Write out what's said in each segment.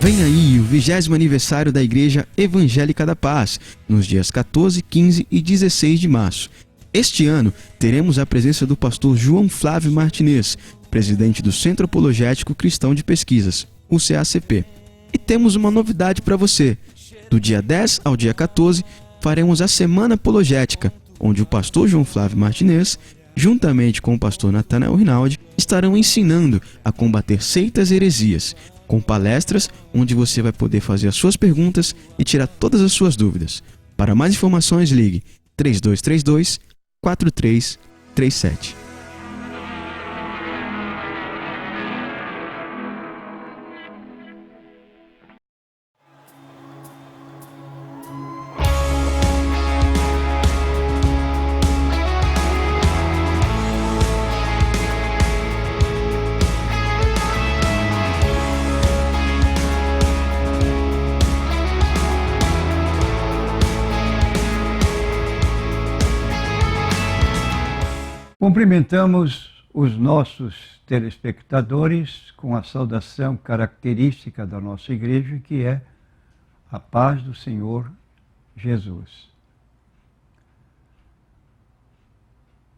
Vem aí o 20º aniversário da Igreja Evangélica da Paz, nos dias 14, 15 e 16 de março. Este ano, teremos a presença do pastor João Flávio Martinez, presidente do Centro Apologético Cristão de Pesquisas, o CACP. E temos uma novidade para você. Do dia 10 ao dia 14, faremos a Semana Apologética, onde o pastor João Flávio Martinez, juntamente com o pastor Natanael Rinaldi, estarão ensinando a combater seitas e heresias, com palestras onde você vai poder fazer as suas perguntas e tirar todas as suas dúvidas. Para mais informações, ligue 3232-4337. Cumprimentamos os nossos telespectadores com a saudação característica da nossa igreja, que é a paz do Senhor Jesus.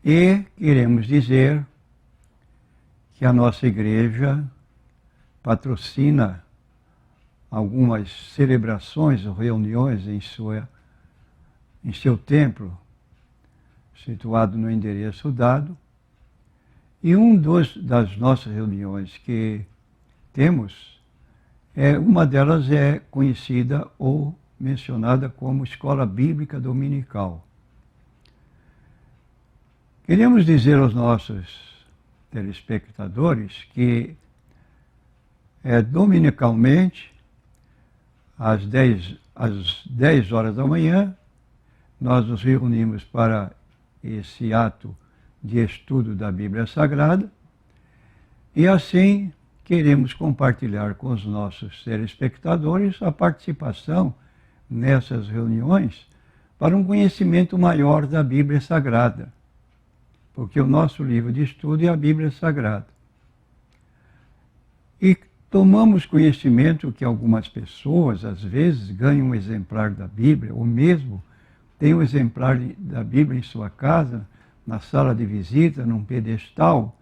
E queremos dizer que a nossa igreja patrocina algumas celebrações ou reuniões em seu templo, situado no endereço dado, e das nossas reuniões que temos, uma delas é conhecida ou mencionada como Escola Bíblica Dominical. Queremos dizer aos nossos telespectadores que dominicalmente, às 10 horas da manhã, nós nos reunimos para esse ato de estudo da Bíblia Sagrada, e assim queremos compartilhar com os nossos telespectadores a participação nessas reuniões para um conhecimento maior da Bíblia Sagrada, porque o nosso livro de estudo é a Bíblia Sagrada. E tomamos conhecimento que algumas pessoas, às vezes, ganham um exemplar da Bíblia, ou mesmo tem um exemplar da Bíblia em sua casa, na sala de visita, num pedestal,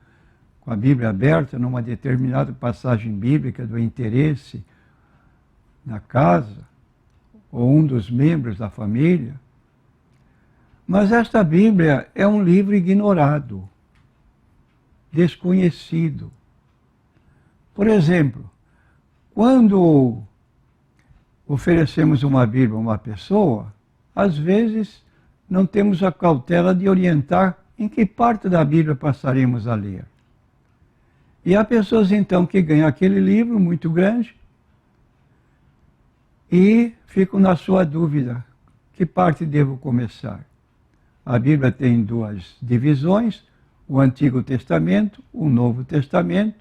com a Bíblia aberta numa determinada passagem bíblica do interesse da casa, ou um dos membros da família. Mas esta Bíblia é um livro ignorado, desconhecido. Por exemplo, quando oferecemos uma Bíblia a uma pessoa, às vezes não temos a cautela de orientar em que parte da Bíblia passaremos a ler. E há pessoas então que ganham aquele livro muito grande e ficam na sua dúvida, que parte devo começar? A Bíblia tem duas divisões, o Antigo Testamento, o Novo Testamento,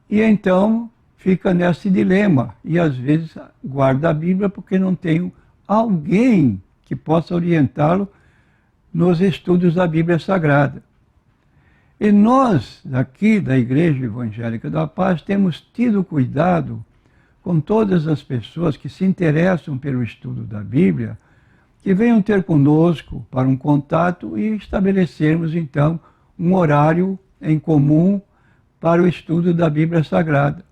e então fica nesse dilema, e às vezes guarda a Bíblia porque não tem alguém que possa orientá-lo nos estudos da Bíblia Sagrada. E nós, daqui da Igreja Evangélica da Paz, temos tido cuidado com todas as pessoas que se interessam pelo estudo da Bíblia, que venham ter conosco para um contato e estabelecermos, então, um horário em comum para o estudo da Bíblia Sagrada.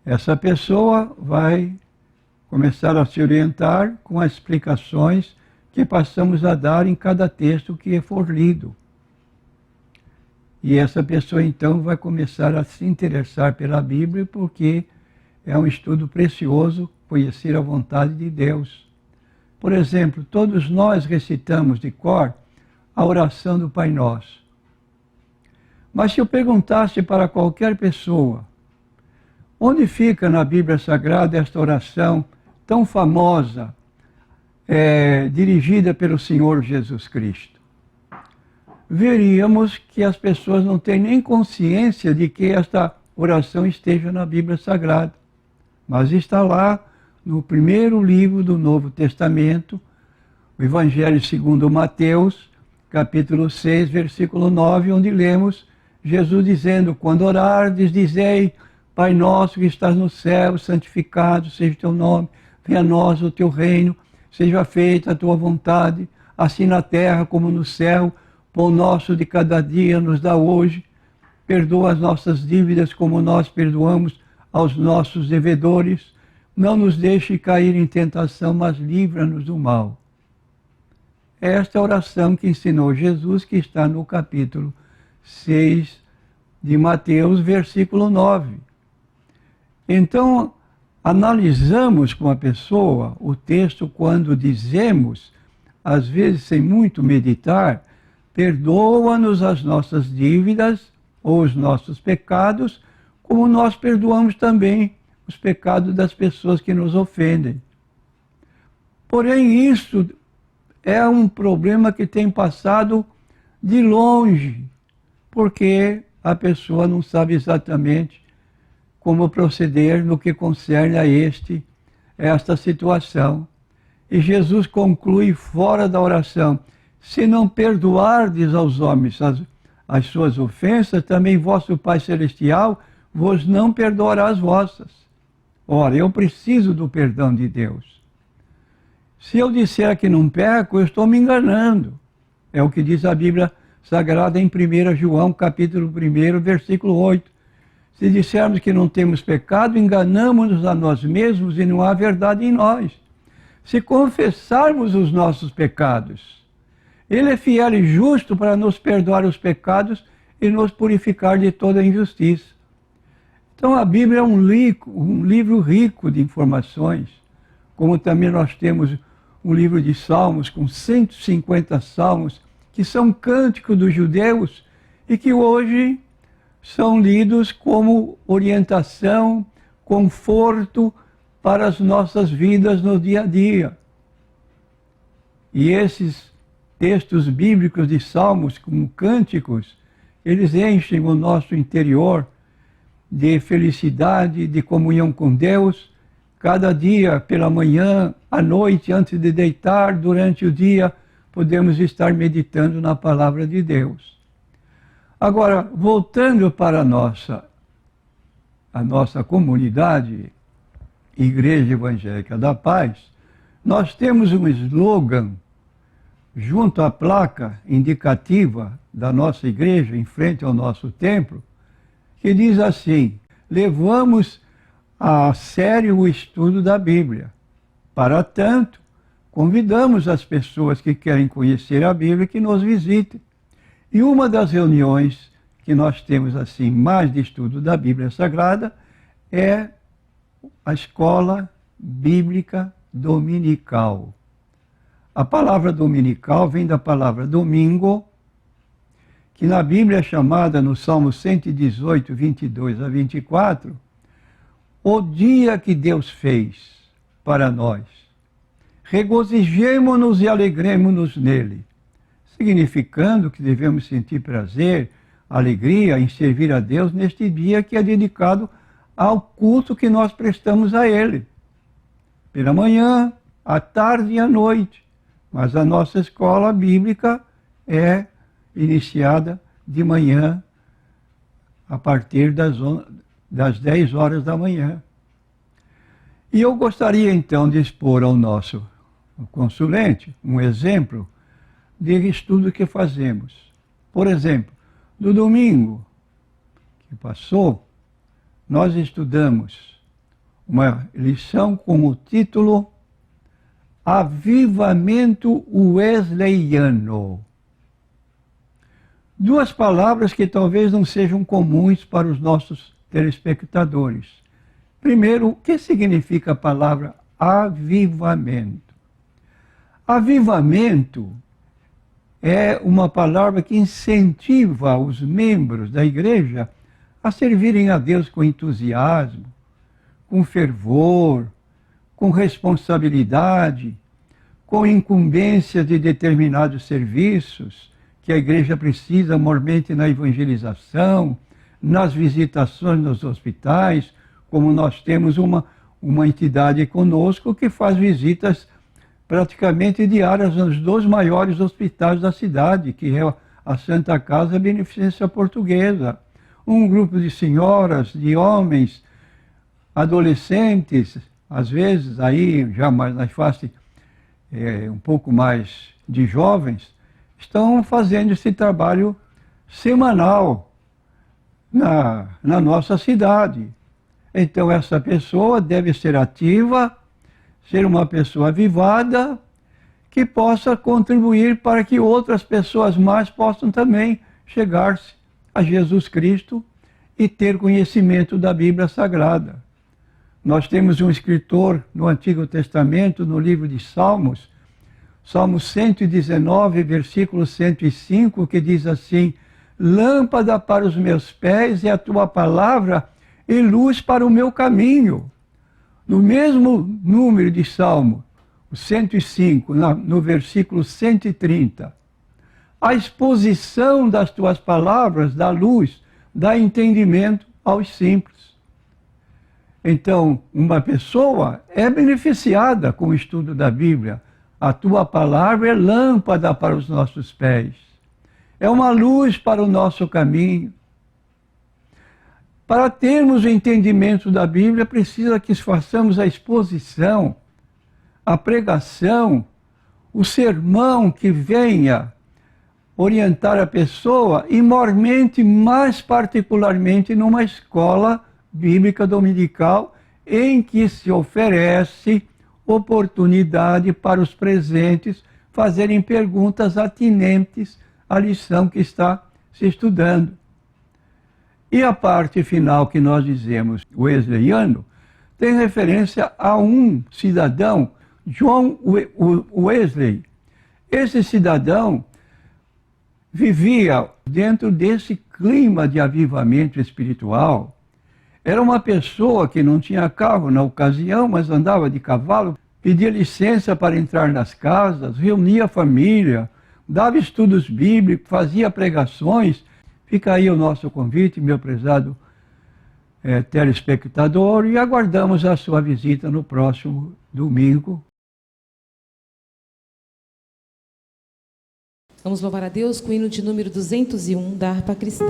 Essa pessoa vai começar a se orientar com as explicações que passamos a dar em cada texto que for lido. E essa pessoa, então, vai começar a se interessar pela Bíblia, porque é um estudo precioso conhecer a vontade de Deus. Por exemplo, todos nós recitamos de cor a oração do Pai Nosso. Mas se eu perguntasse para qualquer pessoa, onde fica na Bíblia Sagrada esta oração tão famosa, dirigida pelo Senhor Jesus Cristo? Veríamos que as pessoas não têm nem consciência de que esta oração esteja na Bíblia Sagrada, mas está lá no primeiro livro do Novo Testamento, o Evangelho segundo Mateus, capítulo 6, versículo 9, onde lemos Jesus dizendo: quando orardes, dizei, Pai nosso que estás no céu, santificado seja o teu nome, venha a nós o teu reino, seja feita a tua vontade, assim na terra como no céu. Pão nosso de cada dia nos dá hoje, perdoa as nossas dívidas como nós perdoamos aos nossos devedores, não nos deixe cair em tentação, mas livra-nos do mal. Esta é a oração que ensinou Jesus, que está no capítulo 6 de Mateus, versículo 9. Então, analisamos com a pessoa o texto quando dizemos, às vezes sem muito meditar, perdoa-nos as nossas dívidas ou os nossos pecados, como nós perdoamos também os pecados das pessoas que nos ofendem. Porém, isso é um problema que tem passado de longe, porque a pessoa não sabe exatamente como proceder no que concerne a esta situação. E Jesus conclui fora da oração: se não perdoardes aos homens as suas ofensas, também vosso Pai Celestial vos não perdoará as vossas. Ora, eu preciso do perdão de Deus. Se eu disser que não peco, eu estou me enganando. É o que diz a Bíblia Sagrada em 1 João, capítulo 1, versículo 8. Se dissermos que não temos pecado, enganamos-nos a nós mesmos e não há verdade em nós. Se confessarmos os nossos pecados, Ele é fiel e justo para nos perdoar os pecados e nos purificar de toda injustiça. Então a Bíblia é um livro rico de informações, como também nós temos um livro de Salmos com 150 salmos, que são cânticos dos judeus e que hoje são lidos como orientação, conforto para as nossas vidas no dia a dia. E esses textos bíblicos de salmos, como cânticos, eles enchem o nosso interior de felicidade, de comunhão com Deus. Cada dia, pela manhã, à noite, antes de deitar, durante o dia, podemos estar meditando na palavra de Deus. Agora, voltando para a nossa comunidade, Igreja Evangélica da Paz, nós temos um slogan junto à placa indicativa da nossa igreja, em frente ao nosso templo, que diz assim: levamos a sério o estudo da Bíblia. Para tanto, convidamos as pessoas que querem conhecer a Bíblia que nos visitem. E uma das reuniões que nós temos assim mais de estudo da Bíblia Sagrada é a Escola Bíblica Dominical. A palavra dominical vem da palavra domingo, que na Bíblia é chamada, no Salmo 118, 22 a 24, o dia que Deus fez para nós. Regozijemo-nos e alegremo-nos nele, significando que devemos sentir prazer, alegria em servir a Deus neste dia que é dedicado ao culto que nós prestamos a Ele, pela manhã, à tarde e à noite. Mas a nossa escola bíblica é iniciada de manhã, a partir das 10 horas da manhã. E eu gostaria então de expor ao nosso consulente um exemplo de estudo que fazemos. Por exemplo, no domingo que passou, nós estudamos uma lição com o título Avivamento Wesleyano. Duas palavras que talvez não sejam comuns para os nossos telespectadores. Primeiro, o que significa a palavra avivamento? Avivamento é uma palavra que incentiva os membros da igreja a servirem a Deus com entusiasmo, com fervor, com responsabilidade, com incumbência de determinados serviços que a igreja precisa mormente na evangelização, nas visitações nos hospitais, como nós temos uma entidade conosco que faz visitas praticamente diárias nos dois maiores hospitais da cidade, que é a Santa Casa Beneficência Portuguesa. Um grupo de senhoras, de homens, adolescentes, às vezes, aí já mais na face um pouco mais de jovens, estão fazendo esse trabalho semanal na nossa cidade. Então essa pessoa deve ser ativa, ser uma pessoa avivada, que possa contribuir para que outras pessoas mais possam também chegar-se a Jesus Cristo e ter conhecimento da Bíblia Sagrada. Nós temos um escritor no Antigo Testamento, no livro de Salmos, Salmo 119, versículo 105, que diz assim: lâmpada para os meus pés é a tua palavra e luz para o meu caminho. No mesmo número de Salmo, o 105, no versículo 130, a exposição das tuas palavras dá luz, dá entendimento aos simples. Então, uma pessoa é beneficiada com o estudo da Bíblia. A tua palavra é lâmpada para os nossos pés, é uma luz para o nosso caminho. Para termos o entendimento da Bíblia, precisa que façamos a exposição, a pregação, o sermão que venha orientar a pessoa, e mormente, mais particularmente, numa escola bíblica dominical, em que se oferece oportunidade para os presentes fazerem perguntas atinentes à lição que está se estudando. E a parte final que nós dizemos, wesleyano, tem referência a um cidadão, John Wesley. Esse cidadão vivia dentro desse clima de avivamento espiritual. Era uma pessoa que não tinha carro na ocasião, mas andava de cavalo, pedia licença para entrar nas casas, reunia a família, dava estudos bíblicos, fazia pregações. Fica aí o nosso convite, meu prezado telespectador, e aguardamos a sua visita no próximo domingo. Vamos louvar a Deus com o hino de número 201 da harpa cristã.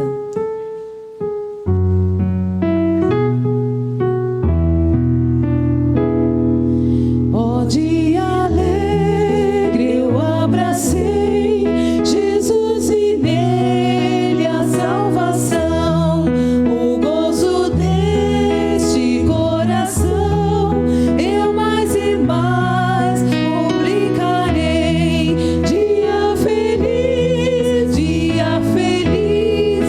Dia feliz,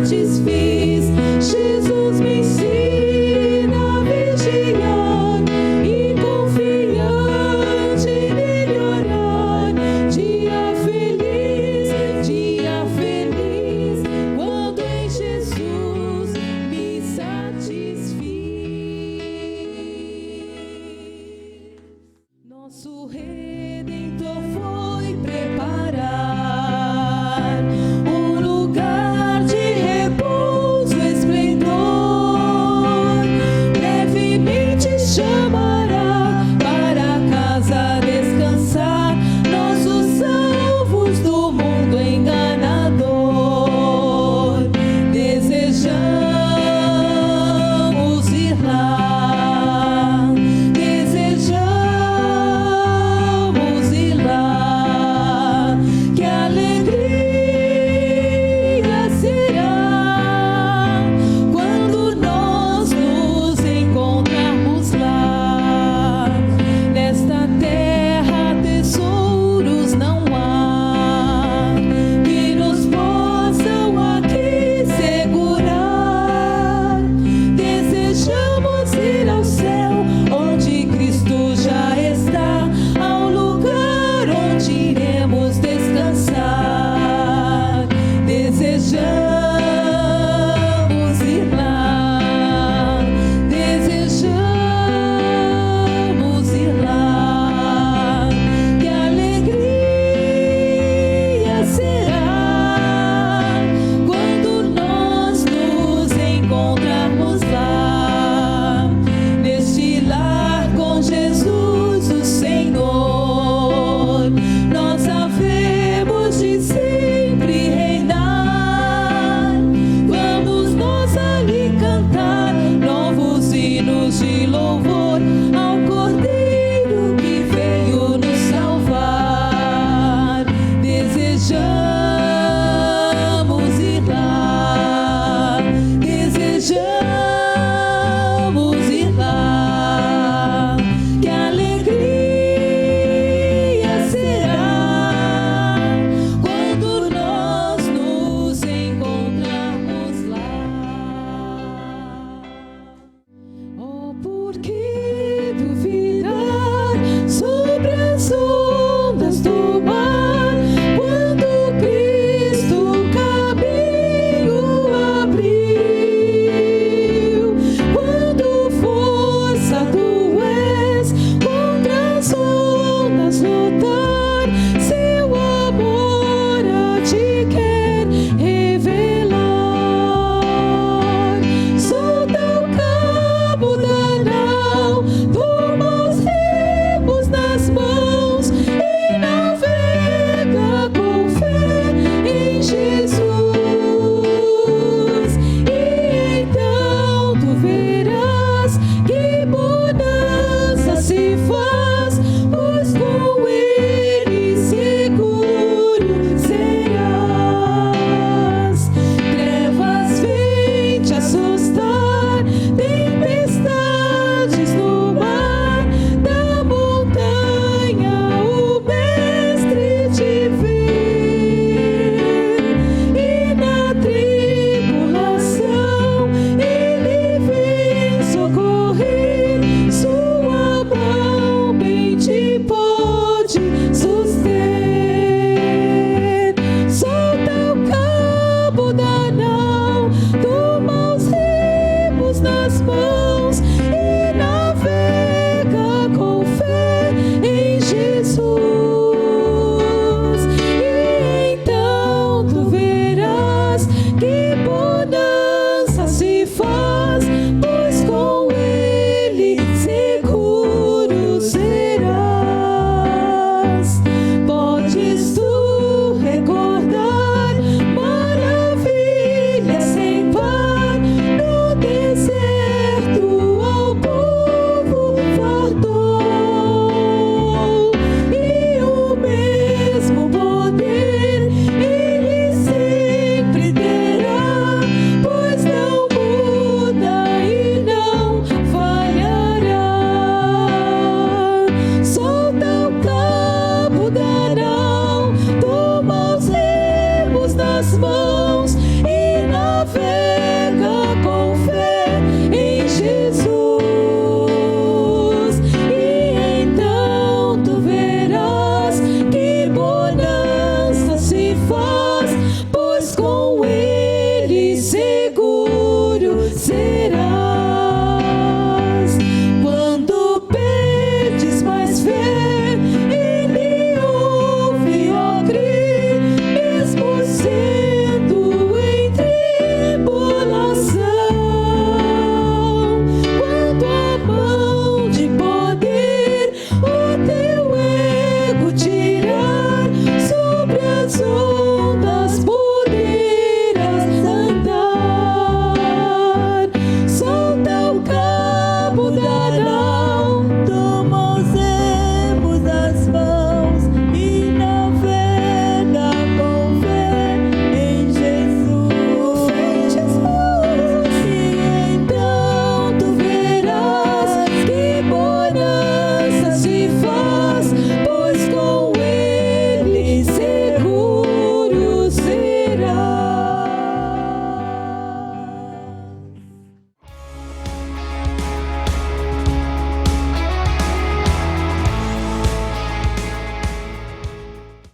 satisfiz. Jesus me ensina a vigiar e confiante nele orar. Dia feliz, quando em Jesus me satisfiz. Nosso Redentor foi preparar um lugar de repouso.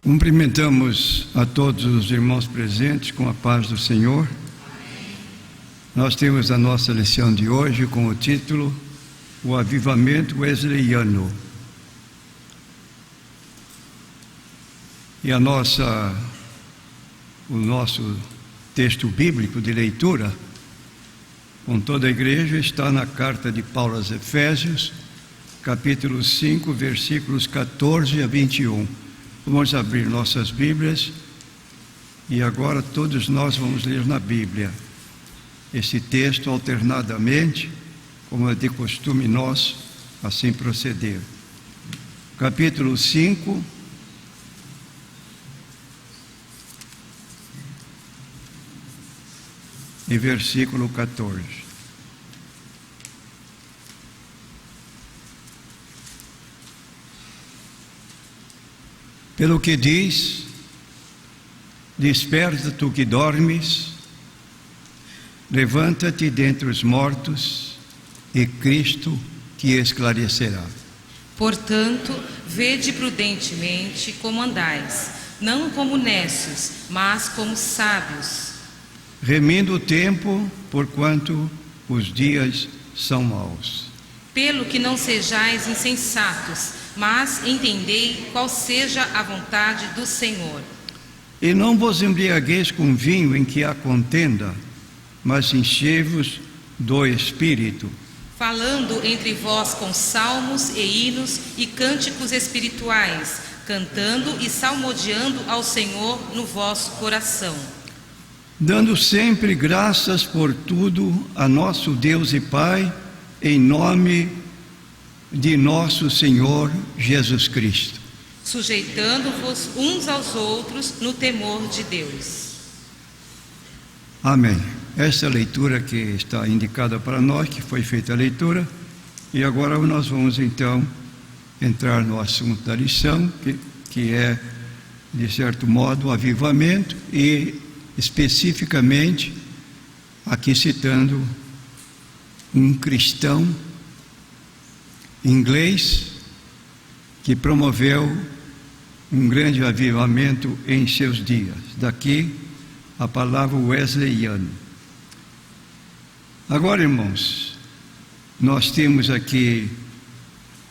Cumprimentamos a todos os irmãos presentes com a paz do Senhor. Nós temos a nossa lição de hoje com o título O Avivamento Wesleyano. E o nosso texto bíblico de leitura, com toda a igreja, está na carta de Paulo aos Efésios, capítulo 5, versículos 14 a 21. Vamos abrir nossas Bíblias e agora todos nós vamos ler na Bíblia esse texto alternadamente, como é de costume nós assim proceder. Capítulo 5, e versículo 14. Pelo que diz: desperta tu que dormes, levanta-te dentre os mortos, e Cristo te esclarecerá. Portanto, vede prudentemente como andais, não como necios, mas como sábios, remindo o tempo, porquanto os dias são maus. pelo que não sejais insensatos, mas entendei qual seja a vontade do Senhor. E não vos embriagueis com vinho em que há contenda, mas enchei-vos do Espírito, Falando entre vós com salmos e hinos e cânticos espirituais, cantando e salmodiando ao Senhor no vosso coração. dando sempre graças por tudo a nosso Deus e Pai, em nome de nosso Senhor Jesus Cristo. Sujeitando-vos uns aos outros no temor de Deus. Amém. Essa é a leitura que está indicada para nós, que foi feita a leitura, e agora nós vamos então entrar no assunto da lição, que é, de certo modo, o avivamento, e especificamente, aqui citando um cristão inglês que promoveu um grande avivamento em seus dias. Daqui a palavra wesleyano. Agora, irmãos, nós temos aqui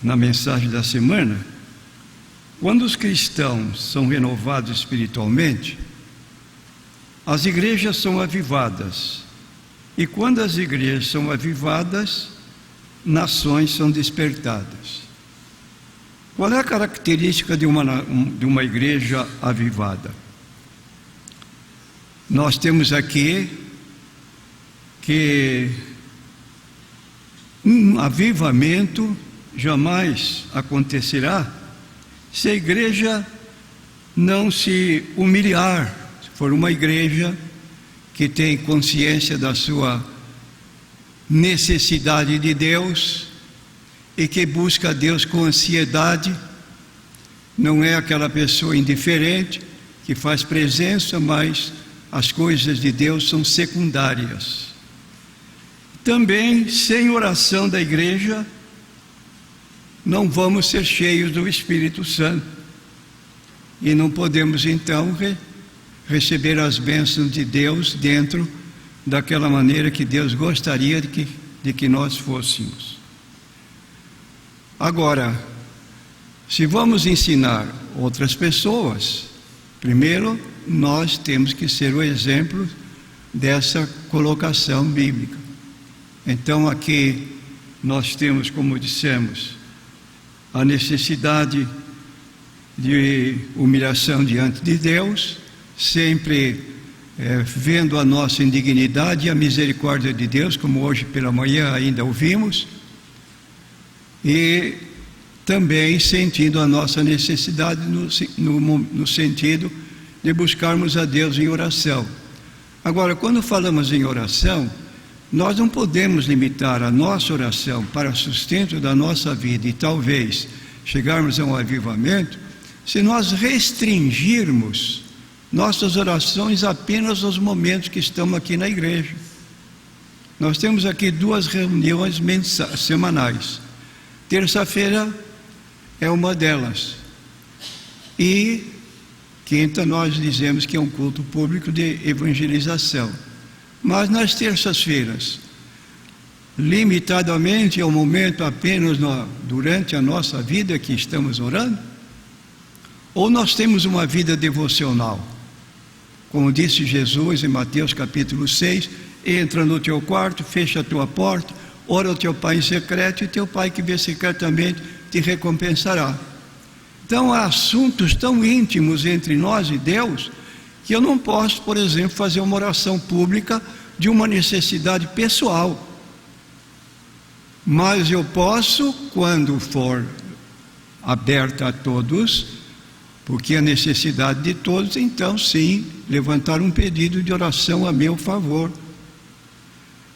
na mensagem da semana, quando os cristãos são renovados espiritualmente, as igrejas são avivadas. E quando as igrejas são avivadas, nações são despertadas. Qual é a característica de uma igreja avivada? Nós temos aqui que um avivamento jamais acontecerá se a igreja não se humilhar. Se for uma igreja que tem consciência da sua necessidade de Deus e que busca a Deus com ansiedade, não é aquela pessoa indiferente que faz presença, mas as coisas de Deus são secundárias. Também, sem oração da igreja, não vamos ser cheios do Espírito Santo e não podemos então receber as bênçãos de Deus dentro daquela maneira que Deus gostaria de que nós fôssemos. Agora, se vamos ensinar outras pessoas, primeiro nós temos que ser o exemplo dessa colocação bíblica. Então aqui nós temos, como dissemos, a necessidade de humilhação diante de Deus, sempre vendo a nossa indignidade e a misericórdia de Deus, como hoje pela manhã ainda ouvimos, e também sentindo a nossa necessidade no sentido de buscarmos a Deus em oração. Agora, quando falamos em oração, nós não podemos limitar a nossa oração para sustento da nossa vida e talvez chegarmos a um avivamento se nós restringirmos nossas orações apenas aos momentos que estamos aqui na igreja. Nós temos aqui 2 reuniões semanais. Terça-feira é uma delas. E Quinta nós dizemos que é um culto público de evangelização. Mas nas terças-feiras, limitadamente é um momento apenas durante a nossa vida que estamos orando? Ou nós temos uma vida devocional? Como disse Jesus em Mateus capítulo 6, entra no teu quarto, fecha a tua porta, ora ao teu pai em secreto, e teu pai que vê secretamente te recompensará. Então há assuntos tão íntimos entre nós e Deus, que eu não posso, por exemplo, fazer uma oração pública de uma necessidade pessoal. Mas eu posso, quando for aberta a todos, porque a necessidade de todos, então sim, levantar um pedido de oração a meu favor.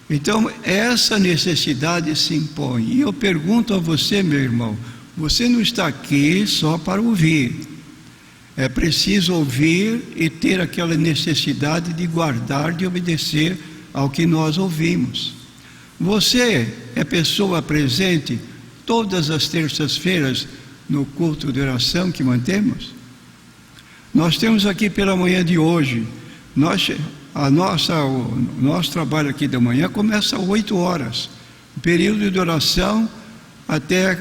Então essa necessidade se impõe. E eu pergunto a você, meu irmão, você não está aqui só para ouvir. É preciso ouvir e ter aquela necessidade de guardar, de obedecer ao que nós ouvimos. Você é pessoa presente todas as terças-feiras no culto de oração que mantemos? Nós temos aqui pela manhã de hoje, o nosso trabalho aqui da manhã começa às 8 horas, o período de oração até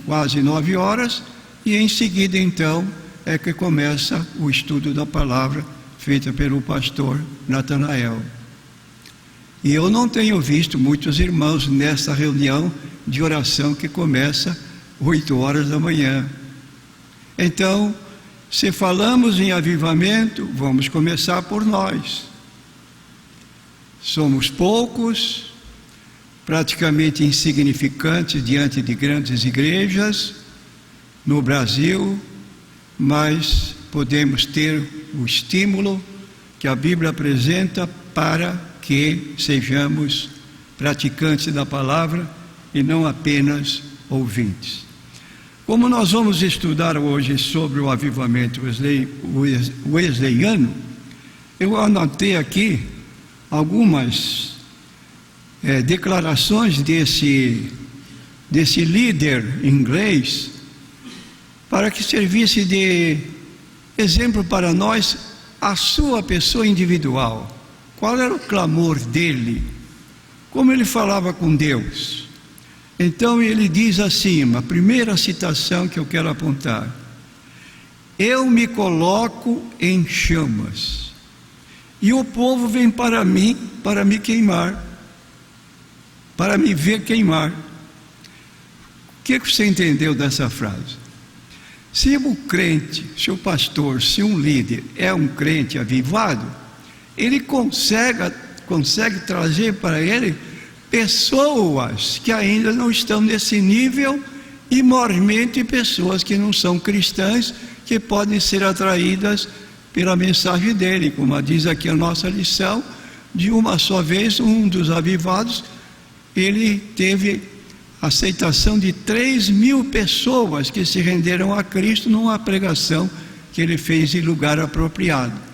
quase 9 horas, e em seguida então é que começa o estudo da palavra feita pelo pastor Natanael. E eu não tenho visto muitos irmãos nessa reunião de oração que começa 8 horas da manhã. Então, se falamos em avivamento, vamos começar por nós. Somos poucos, praticamente insignificantes diante de grandes igrejas no Brasil, mas podemos ter o estímulo que a Bíblia apresenta para que sejamos praticantes da palavra e não apenas ouvintes. Como nós vamos estudar hoje sobre o avivamento wesleyano, eu anotei aqui algumas declarações desse líder inglês, para que servisse de exemplo para nós a sua pessoa individual. Qual era o clamor dele? Como ele falava com Deus? Então ele diz assim, a primeira citação que eu quero apontar: eu me coloco em chamas, e o povo vem para mim, para me queimar, para me ver queimar. O que você entendeu dessa frase? Se o crente, se o pastor, se um líder é um crente avivado, ele consegue trazer para ele pessoas que ainda não estão nesse nível, e mormente pessoas que não são cristãs, que podem ser atraídas pela mensagem dele, como diz aqui a nossa lição. De uma só vez, um dos avivados, ele teve aceitação de 3.000 pessoas que se renderam a Cristo numa pregação que ele fez em lugar apropriado.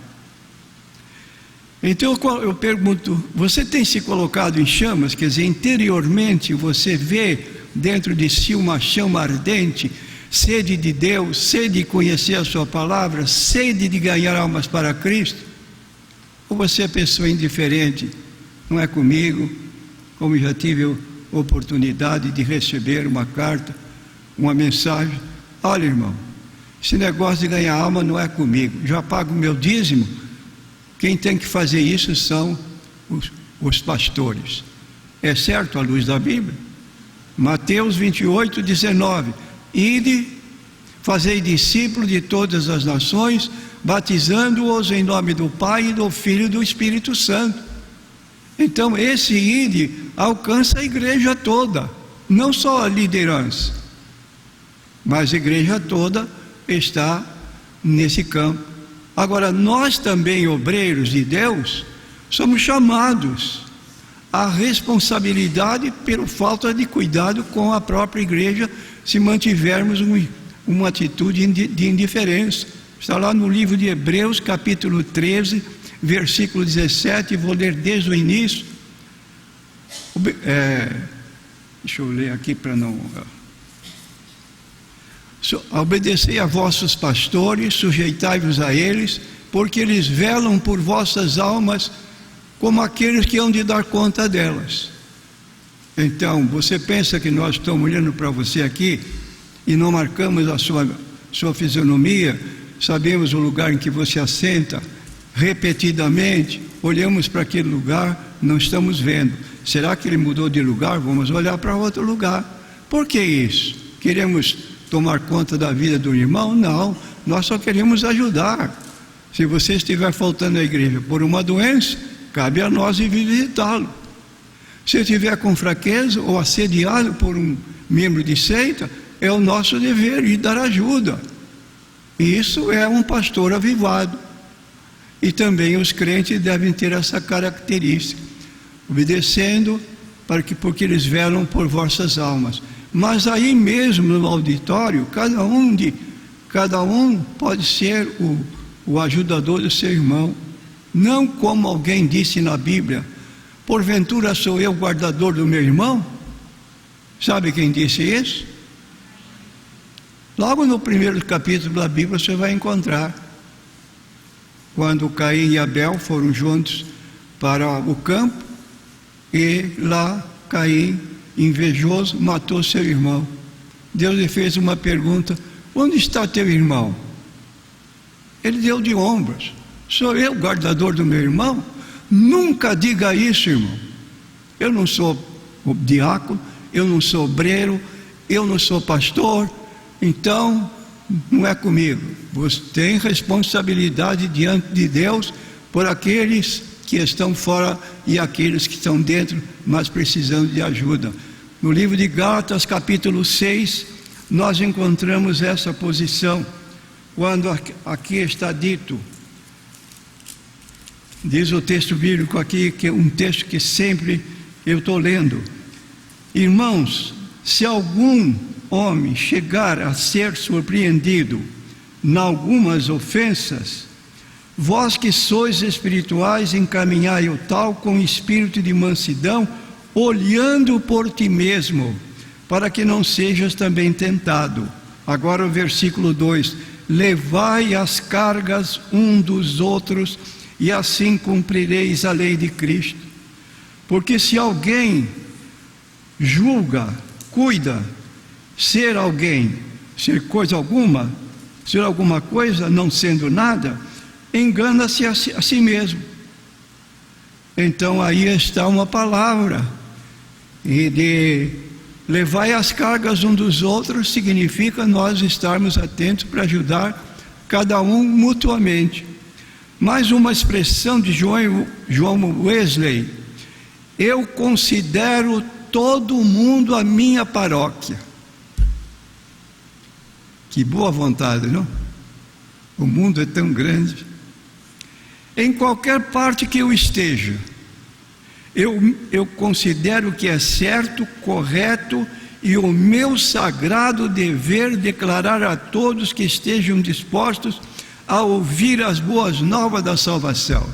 Então eu pergunto, você tem se colocado em chamas? Quer dizer, interiormente você vê dentro de si uma chama ardente, sede de Deus, sede de conhecer a sua palavra, sede de ganhar almas para Cristo? Ou você é pessoa indiferente? Não é comigo, como já tive oportunidade de receber uma carta, uma mensagem: olha, irmão, esse negócio de ganhar alma não é comigo, já pago o meu dízimo. Quem tem que fazer isso são os pastores. É certo à luz da Bíblia? Mateus 28, 19: ide, fazei discípulos de todas as nações, batizando-os em nome do Pai, e do Filho e do Espírito Santo. Então esse ide alcança a igreja toda, não só a liderança, mas a igreja toda está nesse campo. Agora, nós também, obreiros de Deus, somos chamados à responsabilidade pela falta de cuidado com a própria igreja, se mantivermos uma atitude de indiferença. Está lá no livro de Hebreus, capítulo 13, versículo 17, vou ler desde o início. Deixa eu ler aqui para não... Obedecei a vossos pastores, sujeitai-vos a eles, porque eles velam por vossas almas como aqueles que hão de dar conta delas. Então, você pensa que nós estamos olhando para você aqui e não marcamos a sua fisionomia, sabemos o lugar em que você assenta, repetidamente, olhamos para aquele lugar, não estamos vendo. Será que ele mudou de lugar? Vamos olhar para outro lugar. Por que isso? Queremos tomar conta da vida do irmão? Não, nós só queremos ajudar. Se você estiver faltando à igreja por uma doença, cabe a nós ir visitá-lo. Se estiver com fraqueza ou assediado por um membro de seita, é o nosso dever ir dar ajuda. Isso é um pastor avivado. E também os crentes devem ter essa característica, obedecendo, porque eles velam por vossas almas. Mas aí mesmo no auditório, cada um pode ser o ajudador do seu irmão. Não como alguém disse na Bíblia: porventura sou eu guardador do meu irmão? Sabe quem disse isso? Logo no primeiro capítulo da Bíblia você vai encontrar. Quando Caim e Abel foram juntos para o campo, e lá Caim, invejoso, matou seu irmão. Deus lhe fez uma pergunta: onde está teu irmão? Ele deu de ombros: sou eu guardador do meu irmão? Nunca diga isso, irmão. Eu não sou diácono, eu não sou obreiro, eu não sou pastor, então não é comigo. Você tem responsabilidade diante de Deus por aqueles que estão fora e aqueles que estão dentro, mas precisando de ajuda. No livro de Gálatas, capítulo 6, nós encontramos essa posição, quando aqui está dito, diz o texto bíblico aqui, que é um texto que sempre eu estou lendo: irmãos, se algum homem chegar a ser surpreendido em algumas ofensas, vós que sois espirituais, encaminhai o tal com espírito de mansidão, olhando por ti mesmo, para que não sejas também tentado. Agora o versículo 2: levai as cargas um dos outros, e assim cumprireis a lei de Cristo. Porque se alguém julga, cuida, ser coisa alguma, ser alguma coisa, não sendo nada, engana-se a si mesmo. Então aí está uma palavra, e de levai as cargas um dos outros significa nós estarmos atentos para ajudar cada um mutuamente. Mais uma expressão de John Wesley: eu considero todo mundo a minha paróquia. Que boa vontade, não? O mundo é tão grande. Em qualquer parte que eu esteja, eu considero que é certo, correto e o meu sagrado dever declarar a todos que estejam dispostos a ouvir as boas novas da salvação.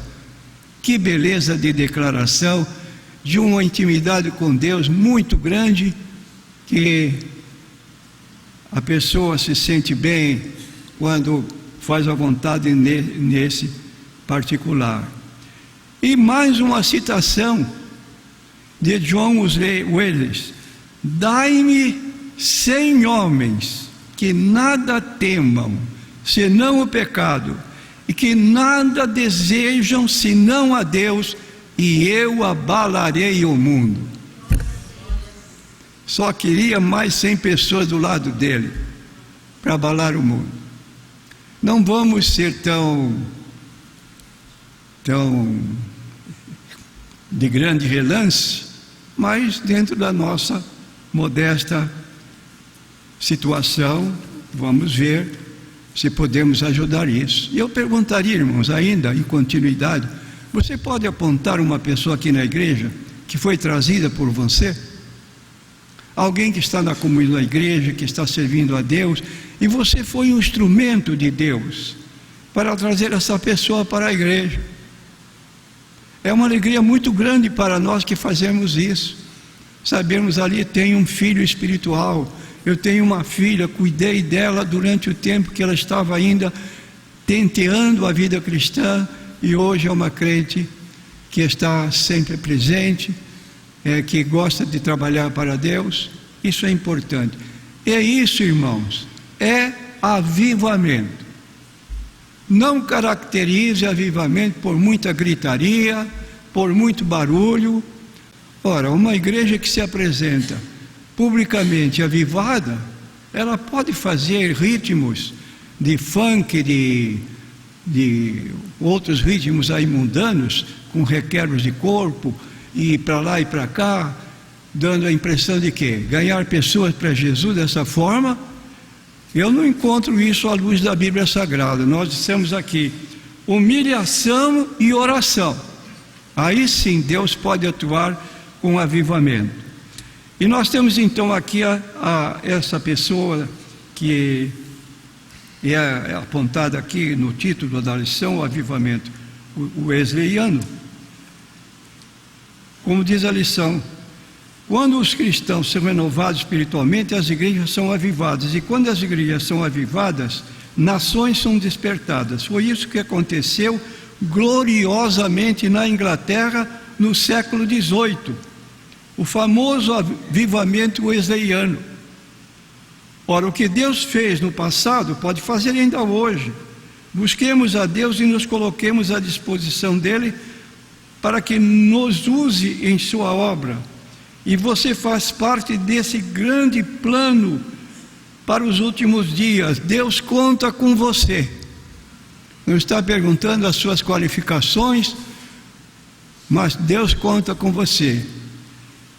Que beleza de declaração, de uma intimidade com Deus muito grande, que a pessoa se sente bem quando faz a vontade nesse particular. E mais uma citação de John Wesley: dai-me 100 homens que nada temam senão o pecado, e que nada desejam senão a Deus, e eu abalarei o mundo. Só queria mais 100 pessoas do lado dele para abalar o mundo. Não vamos ser tão de grande relance, mas dentro da nossa modesta situação, vamos ver se podemos ajudar isso. E eu perguntaria, irmãos, ainda em continuidade: você pode apontar uma pessoa aqui na igreja que foi trazida por você? Alguém que está na comunhão da igreja, que está servindo a Deus, e você foi um instrumento de Deus para trazer essa pessoa para a igreja. É uma alegria muito grande para nós que fazemos isso. Sabemos ali tem um filho espiritual Eu tenho uma filha, cuidei dela durante o tempo que ela estava ainda tenteando a vida cristã, e hoje é uma crente que está sempre presente, que gosta de trabalhar para Deus. Isso é importante. É isso, irmãos, é avivamento. Não caracterize avivamento por muita gritaria, por muito barulho. Ora, uma igreja que se apresenta publicamente avivada, ela pode fazer ritmos de funk, de outros ritmos aí mundanos, com requebros de corpo, e para lá e para cá, dando a impressão de que ganhar pessoas para Jesus dessa forma. Eu não encontro isso à luz da Bíblia Sagrada. Nós dissemos aqui, humilhação e oração. Aí sim Deus pode atuar com avivamento. E nós temos então aqui essa pessoa que é apontada aqui no título da lição, o avivamento, o wesleyano. Como diz a lição, quando os cristãos são renovados espiritualmente, as igrejas são avivadas. E quando as igrejas são avivadas, nações são despertadas. Foi isso que aconteceu gloriosamente na Inglaterra no século XVIII. O famoso avivamento wesleyano. Ora, o que Deus fez no passado, pode fazer ainda hoje. Busquemos a Deus e nos coloquemos à disposição dEle para que nos use em sua obra. E você faz parte desse grande plano para os últimos dias. Deus conta com você. Não está perguntando as suas qualificações, mas Deus conta com você.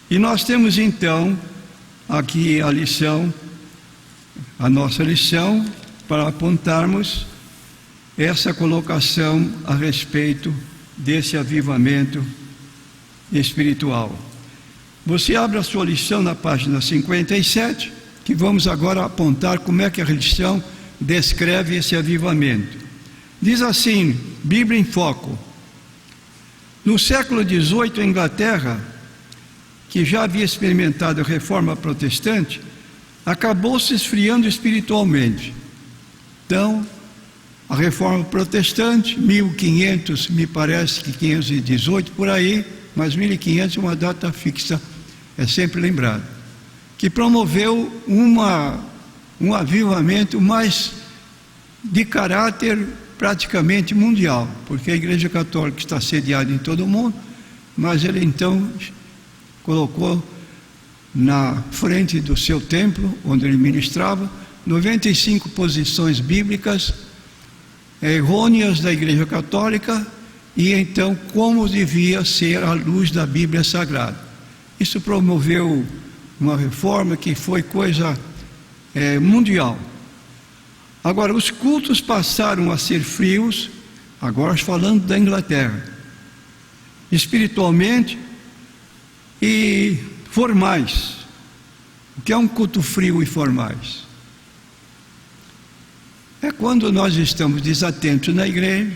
E nós temos então aqui a lição, a nossa lição, para apontarmos essa colocação a respeito desse avivamento espiritual. Você abre a sua lição na página 57, que vamos agora apontar como é que a lição descreve esse avivamento. Diz assim, Bíblia em Foco. No século XVIII, a Inglaterra, que já havia experimentado a reforma protestante, acabou se esfriando espiritualmente. Então, a reforma protestante, 1500, me parece que 518 por aí, mas 1500 é uma data fixa, é sempre lembrado, que promoveu um avivamento mais de caráter praticamente mundial, porque a Igreja Católica está sediada em todo o mundo, mas ele então colocou na frente do seu templo, onde ele ministrava, 95 posições bíblicas errôneas da Igreja Católica, e então como devia ser a luz da Bíblia Sagrada. Isso promoveu uma reforma que foi coisa mundial. Agora, os cultos passaram a ser frios, agora falando da Inglaterra, espiritualmente e formais. O que é um culto frio e formais? É quando nós estamos desatentos na igreja,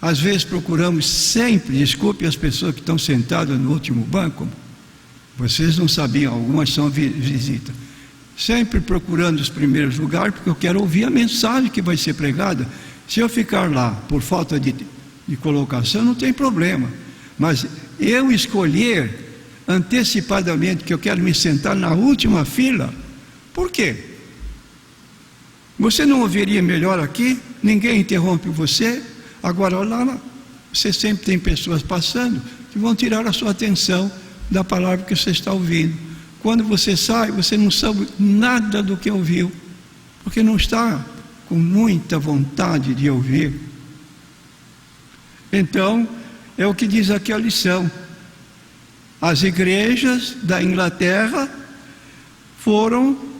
às vezes procuramos sempre, desculpe as pessoas que estão sentadas no último banco, vocês não sabiam, algumas são visita, sempre procurando os primeiros lugares, porque eu quero ouvir a mensagem que vai ser pregada. Se eu ficar lá por falta de colocação, não tem problema, mas eu escolher antecipadamente que eu quero me sentar na última fila, por quê? Você não ouviria melhor aqui? Ninguém interrompe você. Agora lá, você sempre tem pessoas passando que vão tirar a sua atenção da palavra que você está ouvindo. Quando você sai, você não sabe nada do que ouviu, porque não está com muita vontade de ouvir. Então, é o que diz aqui a lição. As igrejas da Inglaterra foram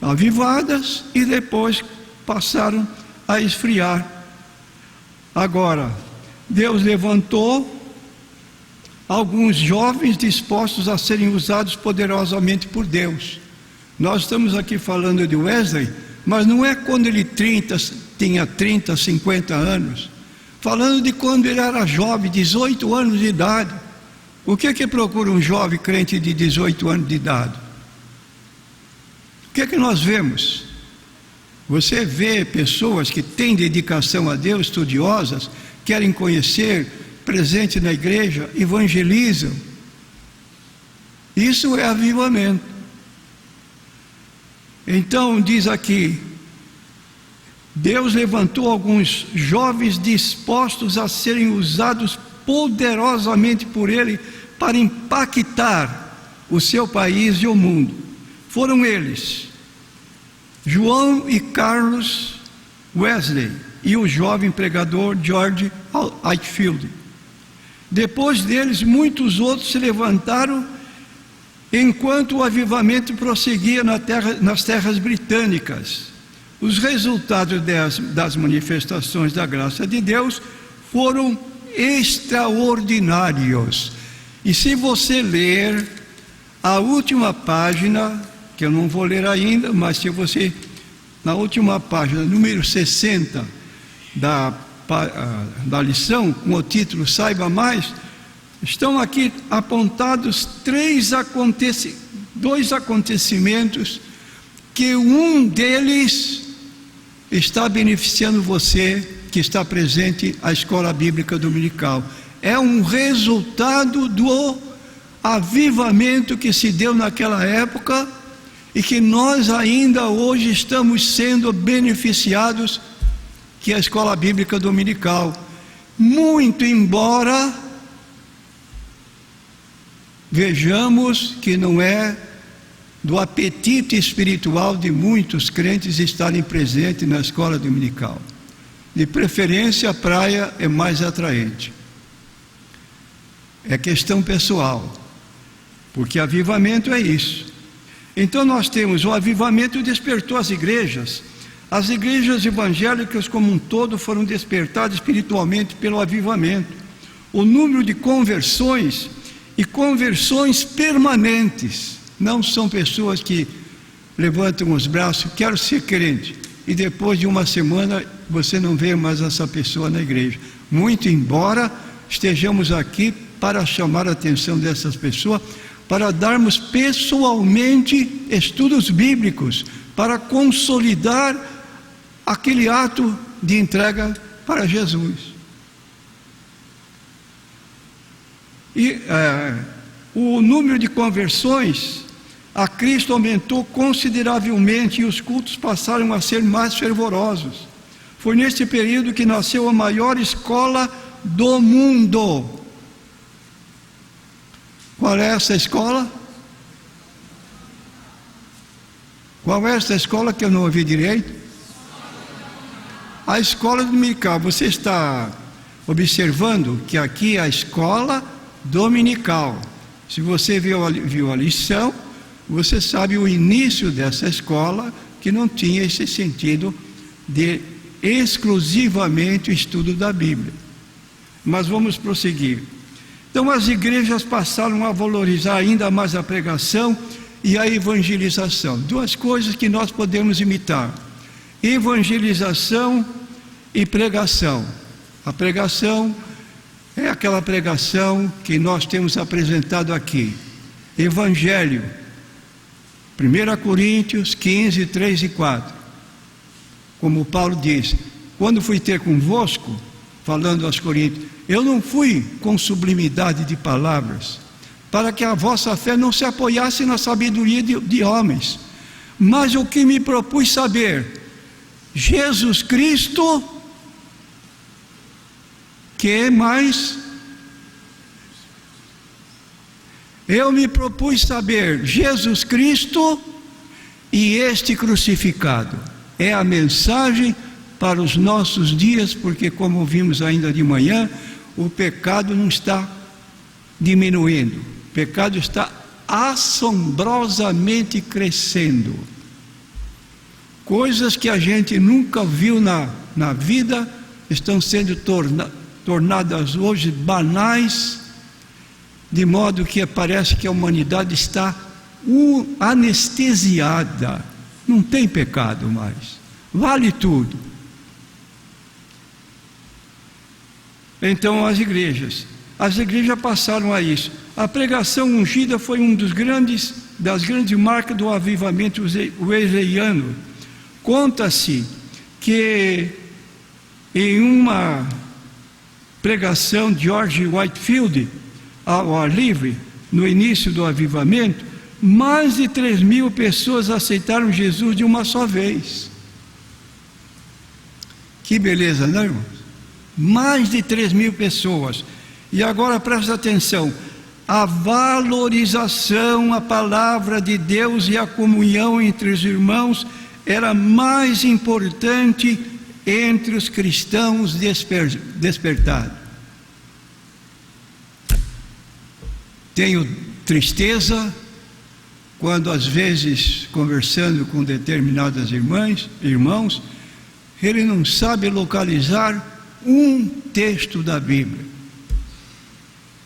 avivadas e depois passaram a esfriar. Agora, Deus levantou alguns jovens dispostos a serem usados poderosamente por Deus. Nós estamos aqui falando de Wesley, mas não é quando ele tinha 30, 50 anos. Falando de quando ele era jovem, 18 anos de idade. O que procura um jovem crente de 18 anos de idade? O que é que nós vemos? Você vê pessoas que têm dedicação a Deus, estudiosas, querem conhecer, presente na igreja, evangelizam. Isso é avivamento. Então diz aqui, Deus levantou alguns jovens dispostos a serem usados poderosamente por Ele para impactar o seu país e o mundo. Foram eles, João e Carlos Wesley e o jovem pregador George Whitefield. Depois deles, muitos outros se levantaram enquanto o avivamento prosseguia nas terras britânicas. Os resultados das manifestações da graça de Deus foram extraordinários. E se você ler a última página, que eu não vou ler ainda, mas se você, na última página, número 60 da lição, com o título Saiba Mais, estão aqui apontados dois acontecimentos que um deles está beneficiando você que está presente à escola bíblica dominical. É um resultado do avivamento que se deu naquela época e que nós ainda hoje estamos sendo beneficiados, que é a escola bíblica dominical. Muito embora vejamos que não é do apetite espiritual de muitos crentes estarem presentes na escola dominical. De preferência, a praia é mais atraente. É questão pessoal, porque avivamento é isso. Então nós temos o avivamento despertou as igrejas. As igrejas evangélicas como um todo foram despertadas espiritualmente pelo avivamento. O número de conversões e conversões permanentes. Não são pessoas que levantam os braços, quero ser crente, e depois de uma semana você não vê mais essa pessoa na igreja. Muito embora estejamos aqui para chamar a atenção dessas pessoas, para darmos pessoalmente estudos bíblicos, para consolidar aquele ato de entrega para Jesus. E o número de conversões a Cristo aumentou consideravelmente e os cultos passaram a ser mais fervorosos. Foi neste período que nasceu a maior escola do mundo. Qual é essa escola? Qual é essa escola que eu não ouvi direito? A escola dominical. Você está observando que aqui é a escola dominical. Se você viu a lição, você sabe o início dessa escola, que não tinha esse sentido de exclusivamente o estudo da Bíblia. Mas vamos prosseguir. Então as igrejas passaram a valorizar ainda mais a pregação e a evangelização. Duas coisas que nós podemos imitar: evangelização e pregação. A pregação é aquela pregação que nós temos apresentado aqui. Evangelho, 1 Coríntios 15, 3 e 4. Como Paulo diz, quando fui ter convosco, falando aos Coríntios, eu não fui com sublimidade de palavras, para que a vossa fé não se apoiasse na sabedoria de homens, mas o que me propus saber, Jesus Cristo, que mais? Eu me propus saber Jesus Cristo e este crucificado. É a mensagem para os nossos dias, porque como vimos ainda de manhã, o pecado não está diminuindo, o pecado está assombrosamente crescendo. Coisas que a gente nunca viu na vida estão sendo tornadas hoje banais, de modo que parece que a humanidade está anestesiada, não tem pecado mais, vale tudo. Então as igrejas passaram a isso. A pregação ungida foi um dos grandes das grandes marcas do avivamento wesleyano. Conta-se que em uma pregação de George Whitefield ao ar livre, no início do avivamento, mais de 3.000 pessoas aceitaram Jesus de uma só vez. Que beleza, não, irmãos? Mais de 3.000 pessoas. E agora presta atenção: a valorização, a palavra de Deus e a comunhão entre os irmãos era mais importante entre os cristãos despertados. Tenho tristeza quando às vezes, conversando com determinadas irmãos, ele não sabe localizar um texto da Bíblia.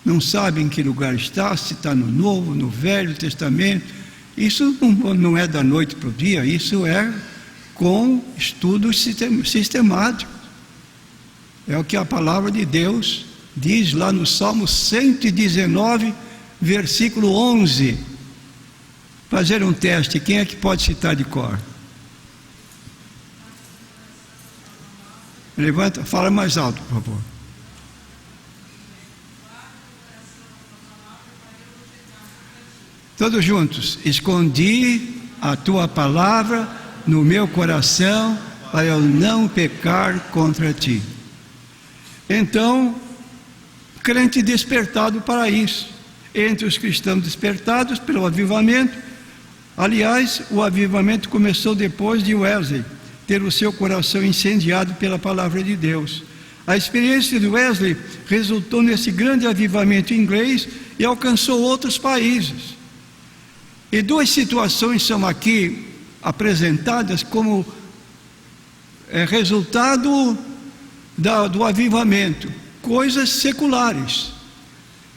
Não sabe em que lugar está, se está no Novo, no Velho Testamento. Isso não é da noite para o dia, isso é com estudos sistemáticos. É o que a palavra de Deus diz lá no Salmo 119, versículo 11. Fazer um teste, quem é que pode citar de cor? Levanta, fala mais alto, por favor. Todos juntos. Escondi a tua palavra no meu coração para eu não pecar contra ti. Então, crente despertado para isso. Entre os cristãos despertados pelo avivamento. Aliás, o avivamento começou depois de Wesley ter o seu coração incendiado pela palavra de Deus. A experiência de Wesley resultou nesse grande avivamento inglês e alcançou outros países. E duas situações são aqui apresentadas como resultado do avivamento, coisas seculares,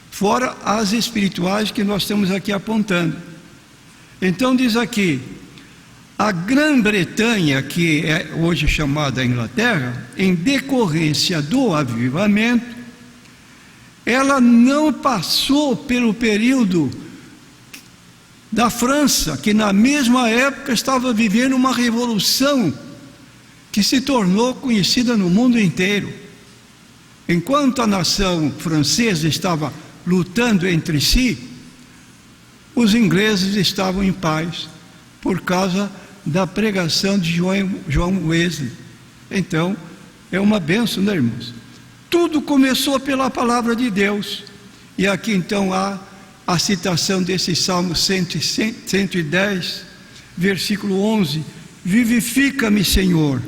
fora as espirituais que nós estamos aqui apontando. Então diz aqui, a Grã-Bretanha, que é hoje chamada Inglaterra, em decorrência do avivamento, ela não passou pelo período da França, que na mesma época estava vivendo uma revolução que se tornou conhecida no mundo inteiro. Enquanto a nação francesa estava lutando entre si, os ingleses estavam em paz por causa da pregação de John Wesley. Então, é uma bênção, né, irmãos? Tudo começou pela palavra de Deus. E aqui então há a citação desse Salmo 110, versículo 11: vivifica-me, Senhor,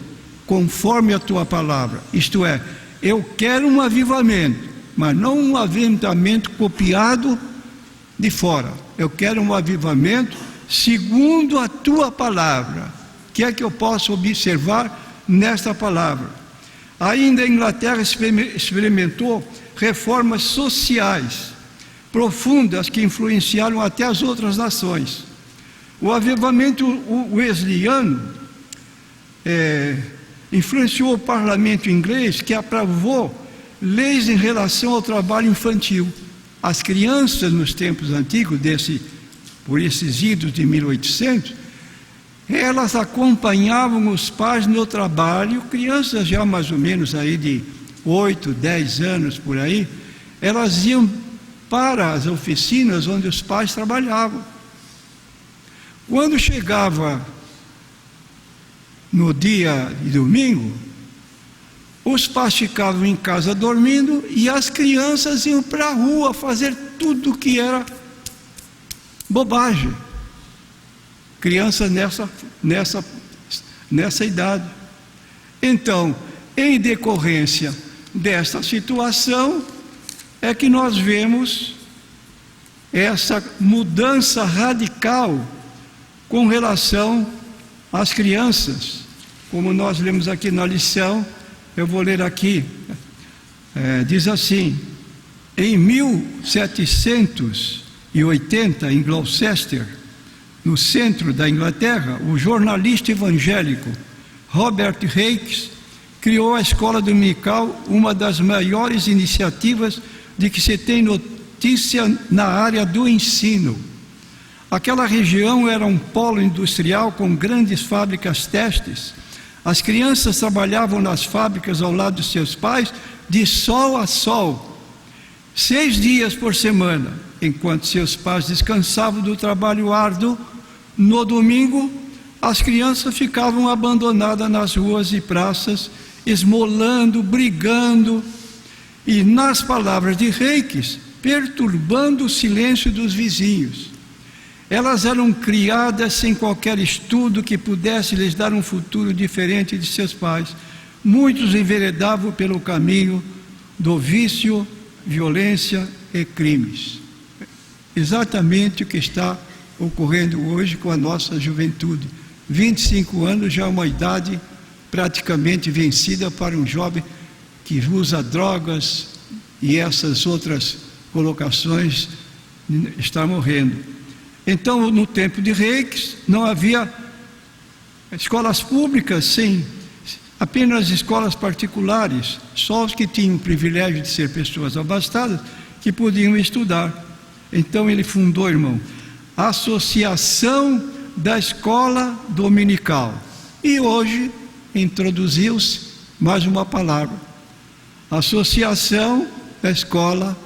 conforme a tua palavra. Isto é, eu quero um avivamento, mas não um avivamento copiado de fora. Eu quero um avivamento segundo a tua palavra. O que é que eu posso observar nesta palavra? Ainda a Inglaterra experimentou reformas sociais profundas que influenciaram até as outras nações. O avivamento wesleyano influenciou o parlamento inglês, que aprovou leis em relação ao trabalho infantil. As crianças nos tempos antigos, por esses idos de 1800, elas acompanhavam os pais no trabalho. Crianças já mais ou menos aí de 8, 10 anos por aí, elas iam para as oficinas onde os pais trabalhavam. Quando chegava no dia de domingo, os pais ficavam em casa dormindo e as crianças iam para a rua fazer tudo que era bobagem. Crianças nessa idade. Então, em decorrência desta situação, é que nós vemos essa mudança radical com relação às crianças. Como nós lemos aqui na lição, eu vou ler aqui, diz assim: em 1780, em Gloucester, no centro da Inglaterra, o jornalista evangélico Robert Hakes criou a escola dominical, uma das maiores iniciativas de que se tem notícia na área do ensino. Aquela região era um polo industrial com grandes fábricas têxteis. As crianças trabalhavam nas fábricas ao lado de seus pais, de sol a sol, 6 dias por semana, enquanto seus pais descansavam do trabalho árduo. No domingo, as crianças ficavam abandonadas nas ruas e praças, esmolando, brigando e, nas palavras de Reikes, perturbando o silêncio dos vizinhos. Elas eram criadas sem qualquer estudo que pudesse lhes dar um futuro diferente de seus pais. Muitos enveredavam pelo caminho do vício, violência e crimes. Exatamente o que está ocorrendo hoje com a nossa juventude. 25 anos já é uma idade praticamente vencida para um jovem que usa drogas e essas outras colocações, está morrendo. Então, no tempo de Reikes, não havia escolas públicas, sim, apenas escolas particulares, só os que tinham o privilégio de ser pessoas abastadas que podiam estudar. Então ele fundou, irmão, a Associação da Escola Dominical. E hoje introduziu-se mais uma palavra: Associação da Escola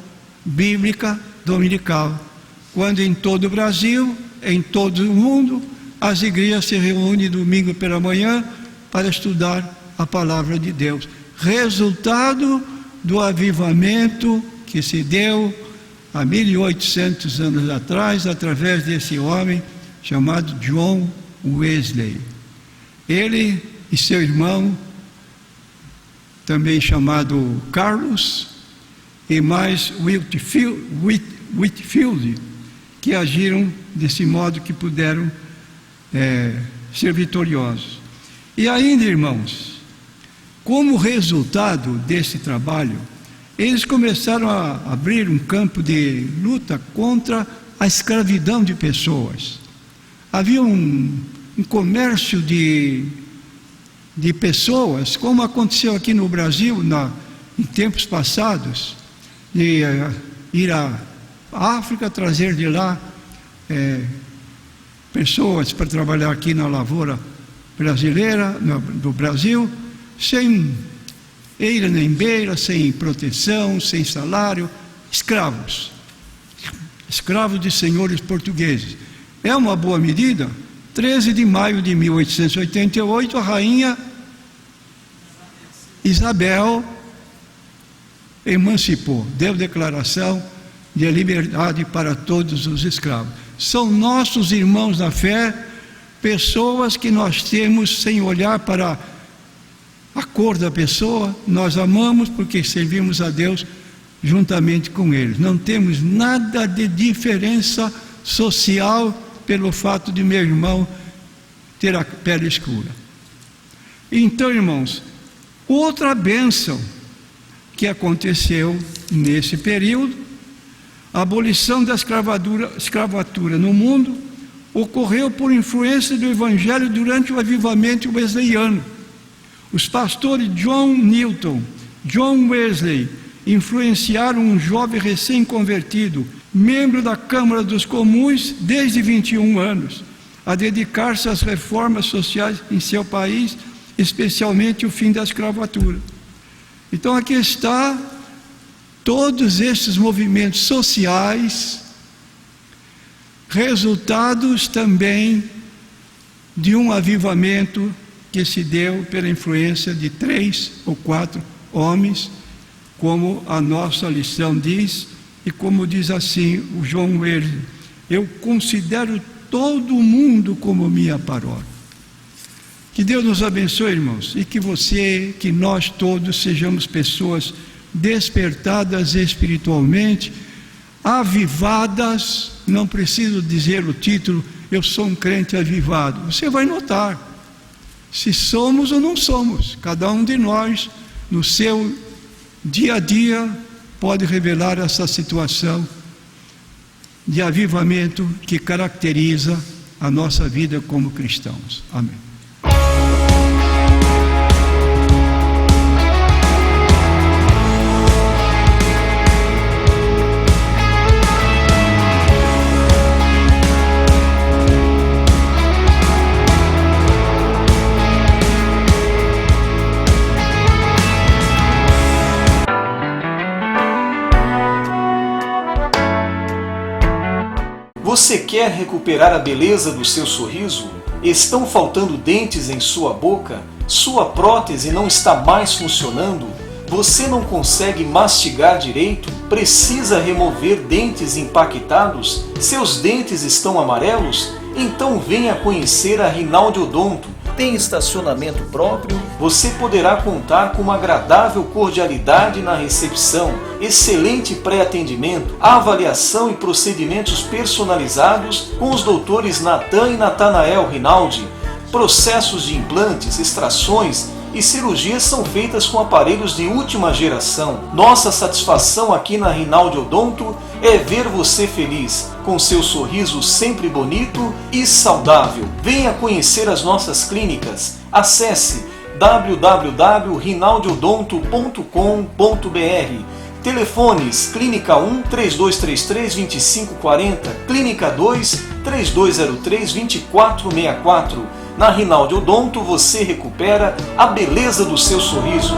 Bíblica Dominical. Quando em todo o Brasil, em todo o mundo, as igrejas se reúnem domingo pela manhã para estudar a palavra de Deus. Resultado do avivamento que se deu há 1800 anos atrás, através desse homem chamado John Wesley. Ele e seu irmão, também chamado Carlos, e mais Whitefield, que agiram desse modo que puderam ser vitoriosos. E ainda, irmãos, como resultado desse trabalho, eles começaram a abrir um campo de luta contra a escravidão de pessoas. Havia um comércio de pessoas, como aconteceu aqui no Brasil em tempos passados, de ir à África, trazer de lá pessoas para trabalhar aqui na lavoura brasileira, do Brasil, sem eira nem beira, sem proteção, sem salário, escravos de senhores portugueses. É uma boa medida. 13 de maio de 1888, a rainha Isabel emancipou, deu declaração de liberdade para todos os escravos. São nossos irmãos na fé, pessoas que nós temos sem olhar para a cor da pessoa, nós amamos porque servimos a Deus juntamente com eles. Não temos nada de diferença social pelo fato de meu irmão ter a pele escura. Então, irmãos, outra bênção que aconteceu nesse período, a abolição da escravatura no mundo, ocorreu por influência do Evangelho durante o avivamento wesleyano. Os pastores John Newton, John Wesley, influenciaram um jovem recém-convertido, membro da Câmara dos Comuns desde 21 anos, a dedicar-se às reformas sociais em seu país, especialmente o fim da escravatura. Então aqui está todos esses movimentos sociais, resultados também de um avivamento que se deu pela influência de 3 ou 4 homens, como a nossa lição diz, e como diz assim o John Wesley: eu considero todo mundo como minha paróquia. Que Deus nos abençoe, irmãos, e que nós todos sejamos pessoas despertadas espiritualmente, avivadas. Não preciso dizer o título, eu sou um crente avivado. Você vai notar se somos ou não somos. Cada um de nós, no seu dia a dia, pode revelar essa situação de avivamento que caracteriza a nossa vida como cristãos. Amém. Você quer recuperar a beleza do seu sorriso? Estão faltando dentes em sua boca? Sua prótese não está mais funcionando? Você não consegue mastigar direito? Precisa remover dentes impactados? Seus dentes estão amarelos? Então venha conhecer a Rinaldi Odonto. Tem estacionamento próprio? Você poderá contar com uma agradável cordialidade na recepção, excelente pré-atendimento, avaliação e procedimentos personalizados com os doutores Natan e Natanael Rinaldi. Processos de implantes, extrações e cirurgias são feitas com aparelhos de última geração. Nossa satisfação aqui na Rinaldi Odonto é ver você feliz, com seu sorriso sempre bonito e saudável. Venha conhecer as nossas clínicas. Acesse www.rinaldiodonto.com.br. Telefones: Clínica 1 3233 2540, Clínica 2 3203 2464. Na Rinaldi Odonto você recupera a beleza do seu sorriso.